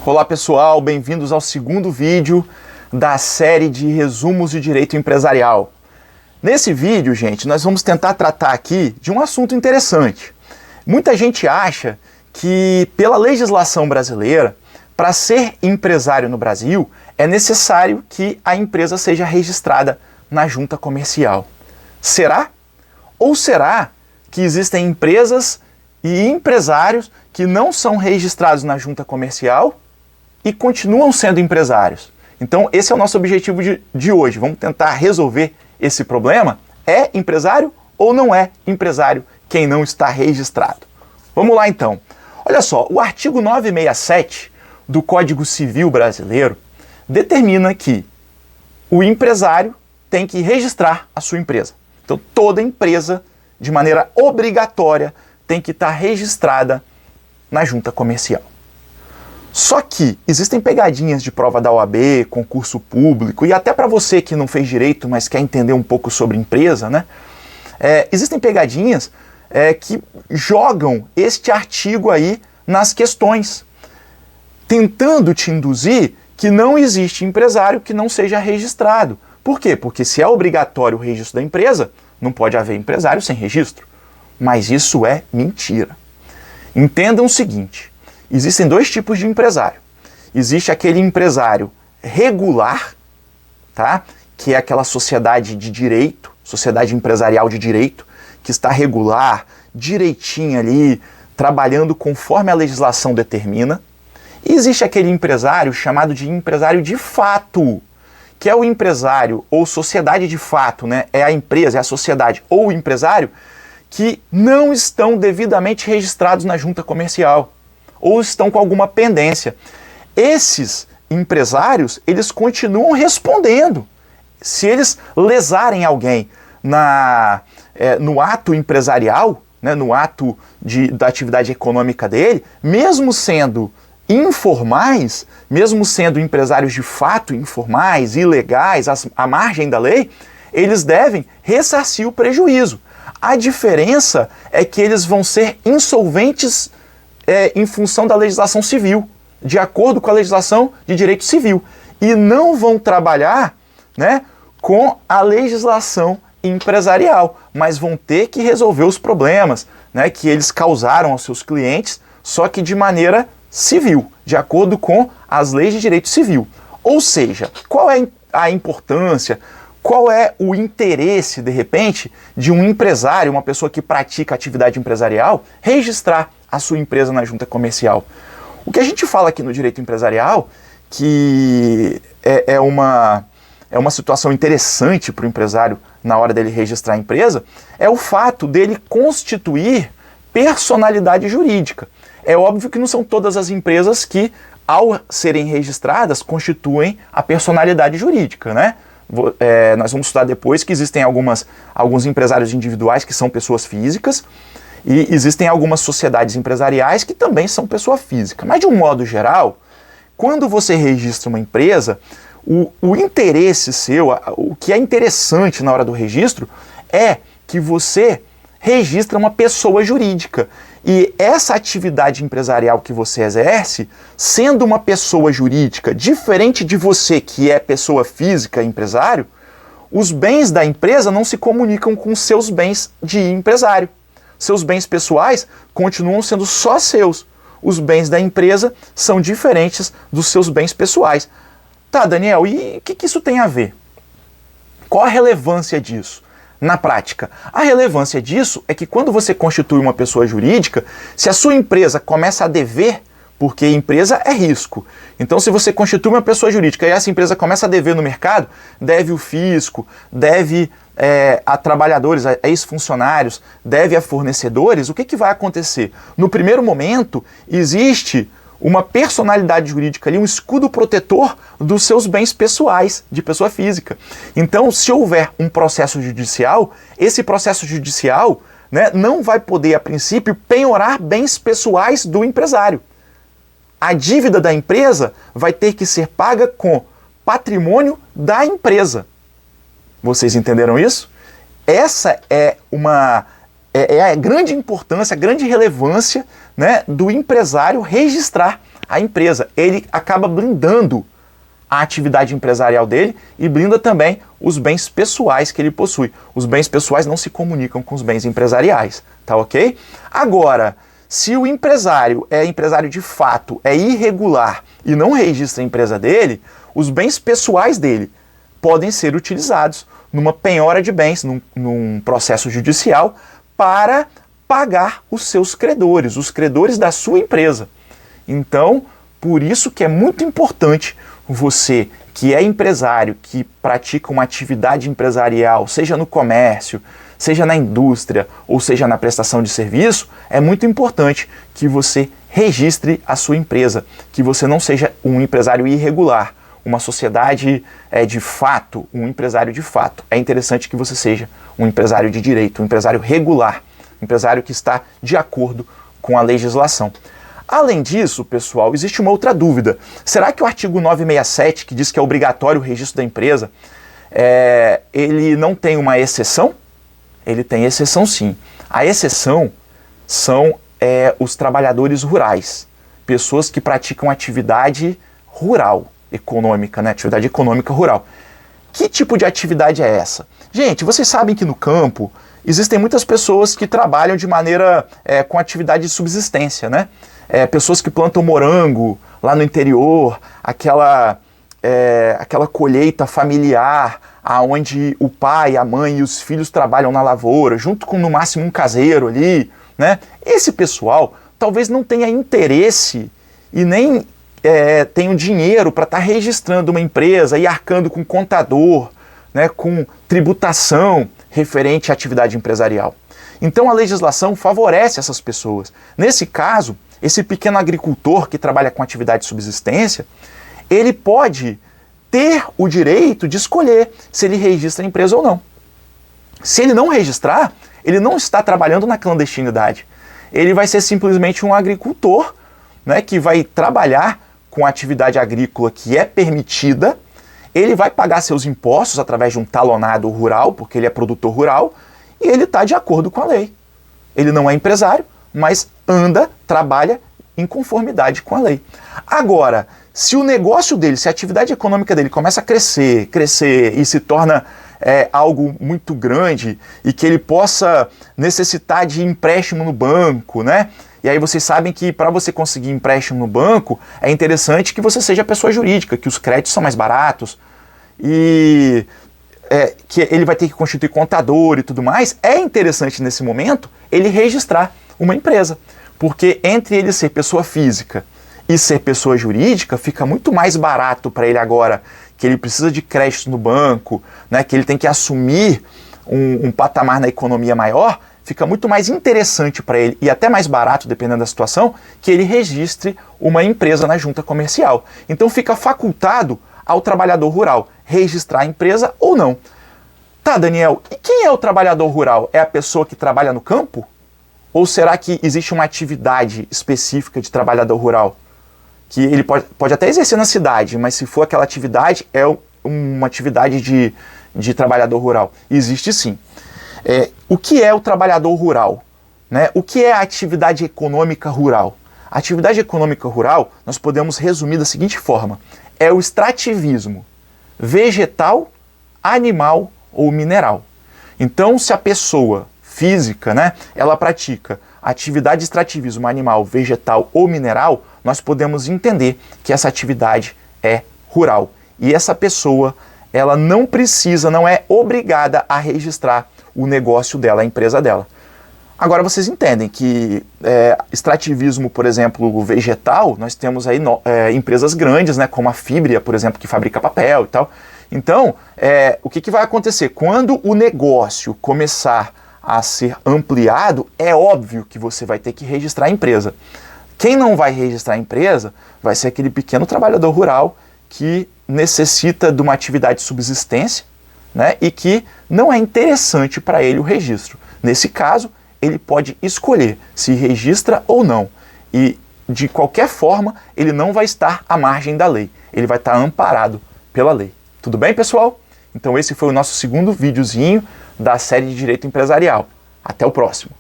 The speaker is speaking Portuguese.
Olá pessoal, bem-vindos ao segundo vídeo da série de resumos de direito empresarial. Nesse vídeo, gente, nós vamos tentar tratar aqui de um assunto interessante. Muita gente acha que pela legislação brasileira, para ser empresário no Brasil, é necessário que a empresa seja registrada na junta comercial. Será? Ou será que existem empresas e empresários que não são registrados na junta comercial e continuam sendo empresários? Então esse é o nosso objetivo de hoje. Vamos tentar resolver esse problema. É empresário ou não é empresário quem não está registrado? Vamos lá então. Olha só, o artigo 967 do Código Civil Brasileiro determina que o empresário tem que registrar a sua empresa. Então toda empresa, de maneira obrigatória, tem que estar registrada na junta comercial. Só que existem pegadinhas de prova da OAB, concurso público, e até para você que não fez direito, mas quer entender um pouco sobre empresa, né? Existem pegadinhas que jogam este artigo aí nas questões, tentando te induzir que não existe empresário que não seja registrado. Por quê? Porque se é obrigatório o registro da empresa, não pode haver empresário sem registro. Mas isso é mentira. Entendam o seguinte, existem dois tipos de empresário. Existe aquele empresário regular, tá? Que é aquela sociedade de direito, sociedade empresarial de direito, que está regular, direitinho ali, trabalhando conforme a legislação determina. E existe aquele empresário chamado de empresário de fato, que é o empresário ou sociedade de fato, né? É a empresa, é a sociedade ou o empresário que não estão devidamente registrados na junta comercial ou estão com alguma pendência. Esses empresários, eles continuam respondendo. Se eles lesarem alguém no ato empresarial, né, no ato da atividade econômica dele, mesmo sendo informais, mesmo sendo empresários de fato informais, ilegais, à margem da lei, eles devem ressarcir o prejuízo. A diferença é que eles vão ser insolventes em função da legislação civil, de acordo com a legislação de direito civil, e não vão trabalhar, né, com a legislação empresarial, mas vão ter que resolver os problemas, né, que eles causaram aos seus clientes, só que de maneira civil, de acordo com as leis de direito civil. Ou seja, qual é a importância, qual é o interesse, de repente, de um empresário, uma pessoa que pratica atividade empresarial, registrar a sua empresa na junta comercial? O que a gente fala aqui no direito empresarial, que é uma situação interessante para o empresário na hora dele registrar a empresa, é o fato dele constituir personalidade jurídica. É óbvio que não são todas as empresas que, ao serem registradas, constituem a personalidade jurídica, né? Nós vamos estudar depois que existem alguns empresários individuais que são pessoas físicas e existem algumas sociedades empresariais que também são pessoa física. Mas, de um modo geral, quando você registra uma empresa, o interesse seu, o que é interessante na hora do registro, é que você registra uma pessoa jurídica. E essa atividade empresarial que você exerce, sendo uma pessoa jurídica, diferente de você que é pessoa física, empresário, os bens da empresa não se comunicam com seus bens de empresário. Seus bens pessoais continuam sendo só seus. Os bens da empresa são diferentes dos seus bens pessoais. Tá, Daniel, e o que isso tem a ver? Qual a relevância disso? Na prática, a relevância disso é que quando você constitui uma pessoa jurídica, se a sua empresa começa a dever, porque empresa é risco, então se você constitui uma pessoa jurídica e essa empresa começa a dever no mercado, deve o fisco, deve a trabalhadores, a ex-funcionários, deve a fornecedores, o que vai acontecer? No primeiro momento, existe uma personalidade jurídica ali, um escudo protetor dos seus bens pessoais, de pessoa física. Então, se houver um processo judicial, esse processo judicial, né, não vai poder, a princípio, penhorar bens pessoais do empresário. A dívida da empresa vai ter que ser paga com patrimônio da empresa. Vocês entenderam isso? Essa é é a grande importância, a grande relevância, né, do empresário registrar a empresa. Ele acaba blindando a atividade empresarial dele e blinda também os bens pessoais que ele possui. Os bens pessoais não se comunicam com os bens empresariais, tá ok? Agora, se o empresário é empresário de fato, é irregular e não registra a empresa dele, os bens pessoais dele podem ser utilizados numa penhora de bens, num processo judicial, para pagar os seus credores, os credores da sua empresa. Então, por isso que é muito importante você, que é empresário, que pratica uma atividade empresarial, seja no comércio, seja na indústria ou seja na prestação de serviço, é muito importante que você registre a sua empresa, que você não seja um empresário irregular, uma sociedade de fato, um empresário de fato. É interessante que você seja um empresário de direito, um empresário regular, um empresário que está de acordo com a legislação. Além disso, pessoal, existe uma outra dúvida. Será que o artigo 967, que diz que é obrigatório o registro da empresa, ele não tem uma exceção? Ele tem exceção sim. A exceção são os trabalhadores rurais, pessoas que praticam atividade rural, econômica, né? Atividade econômica rural. Que tipo de atividade é essa? Gente, vocês sabem que no campo existem muitas pessoas que trabalham de maneira com atividade de subsistência, né? Pessoas que plantam morango lá no interior, aquela colheita familiar, onde o pai, a mãe e os filhos trabalham na lavoura, junto com no máximo um caseiro ali, né? Esse pessoal talvez não tenha interesse e nem tenha o dinheiro para estar registrando uma empresa e arcando com contador, né, com tributação referente à atividade empresarial. Então a legislação favorece essas pessoas. Nesse caso, esse pequeno agricultor que trabalha com atividade de subsistência, ele pode ter o direito de escolher se ele registra a empresa ou não. Se ele não registrar, ele não está trabalhando na clandestinidade. Ele vai ser simplesmente um agricultor, né, que vai trabalhar com a atividade agrícola que é permitida. Ele vai pagar seus impostos através de um talonado rural, porque ele é produtor rural, e ele está de acordo com a lei. Ele não é empresário, mas trabalha em conformidade com a lei. Agora, se o negócio dele, se a atividade econômica dele começa a crescer e se torna algo muito grande e que ele possa necessitar de empréstimo no banco, né? E aí vocês sabem que para você conseguir empréstimo no banco é interessante que você seja pessoa jurídica, que os créditos são mais baratos e que ele vai ter que constituir contador e tudo mais. É interessante nesse momento ele registrar uma empresa, porque entre ele ser pessoa física e ser pessoa jurídica fica muito mais barato para ele agora, que ele precisa de crédito no banco, né, que ele tem que assumir um patamar na economia maior. Fica muito mais interessante para ele e até mais barato, dependendo da situação, que ele registre uma empresa na junta comercial. Então fica facultado ao trabalhador rural registrar a empresa ou não. Tá, Daniel, e quem é o trabalhador rural? É a pessoa que trabalha no campo? Ou será que existe uma atividade específica de trabalhador rural? Que ele pode até exercer na cidade, mas se for aquela atividade, é uma atividade de trabalhador rural. Existe sim. O que é o trabalhador rural? Né? O que é a atividade econômica rural? A atividade econômica rural nós podemos resumir da seguinte forma: é o extrativismo vegetal, animal ou mineral. Então, se a pessoa física, né, ela pratica atividade de extrativismo animal, vegetal ou mineral, nós podemos entender que essa atividade é rural. E essa pessoa, ela não precisa, não é obrigada a registrar o negócio dela, a empresa dela. Agora vocês entendem que extrativismo, por exemplo, vegetal, nós temos aí empresas grandes, né, como a Fibria, por exemplo, que fabrica papel e tal. Então, o que vai acontecer? Quando o negócio começar a ser ampliado, é óbvio que você vai ter que registrar a empresa. Quem não vai registrar a empresa vai ser aquele pequeno trabalhador rural que necessita de uma atividade de subsistência, né, e que não é interessante para ele o registro. Nesse caso, ele pode escolher se registra ou não. E, de qualquer forma, ele não vai estar à margem da lei. Ele vai estar amparado pela lei. Tudo bem, pessoal? Então esse foi o nosso segundo videozinho da série de Direito Empresarial. Até o próximo.